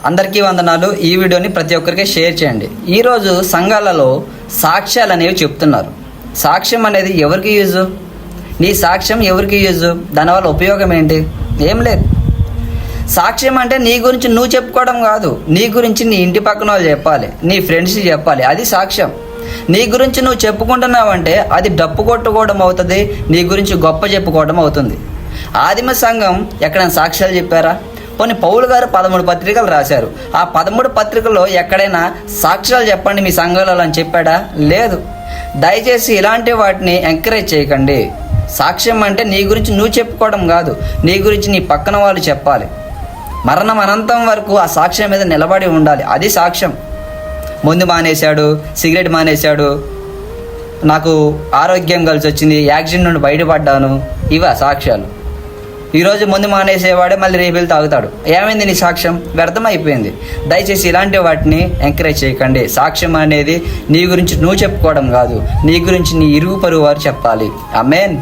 అందరికీ వందనాలు. ఈ వీడియోని ప్రతి ఒక్కరికి షేర్ చేయండి. ఈరోజు సంఘాలలో సాక్ష్యాలు అనేవి చెప్తున్నారు. సాక్ష్యం అనేది ఎవరికి యూజు? నీ సాక్ష్యం ఎవరికి యూజు? దానివల్ల ఉపయోగం ఏంటి? ఏం లేదు. సాక్ష్యం అంటే నీ గురించి నువ్వు చెప్పుకోవడం కాదు, నీ గురించి నీ ఇంటి పక్కన వాళ్ళు చెప్పాలి, నీ ఫ్రెండ్స్కి చెప్పాలి. అది సాక్ష్యం. నీ గురించి నువ్వు చెప్పుకుంటున్నావంటే అది డప్పు కొట్టుకోవడం అవుతుంది, నీ గురించి గొప్ప చెప్పుకోవడం అవుతుంది. ఆదిమ సంఘం ఎక్కడైనా సాక్ష్యాలు చెప్పారా? కొన్ని పౌలు గారు 13 పత్రికలు రాశారు. ఆ 13 పత్రికల్లో ఎక్కడైనా సాక్ష్యాలు చెప్పండి మీ సంఘాలలో అని చెప్పాడా? లేదు. దయచేసి ఇలాంటి వాటిని ఎంకరేజ్ చేయకండి. సాక్ష్యం అంటే నీ గురించి నువ్వు చెప్పుకోవడం కాదు, నీ గురించి నీ పక్కన వాళ్ళు చెప్పాలి. మరణం అనంతం వరకు ఆ సాక్ష్యం మీద నిలబడి ఉండాలి. అది సాక్ష్యం. మందు మానేశాడు, సిగరెట్ మానేశాడు, నాకు ఆరోగ్యం కలిసి వచ్చింది, యాక్సిడెంట్ నుండి బయటపడ్డాను, ఇవా సాక్ష్యాలు? ఈరోజు ముందు మానేసేవాడే మళ్ళీ రేపు వెళ్ళి తాగుతాడు. ఏమైంది నీ సాక్ష్యం? వ్యర్థమైపోయింది. దయచేసి ఇలాంటి వాటిని ఎంకరేజ్ చేయకండి. సాక్ష్యం అనేది నీ గురించి నువ్వు చెప్పుకోవడం కాదు, నీ గురించి నీ ఇరుగు పొరుగు వారు చెప్పాలి. ఆమేన్.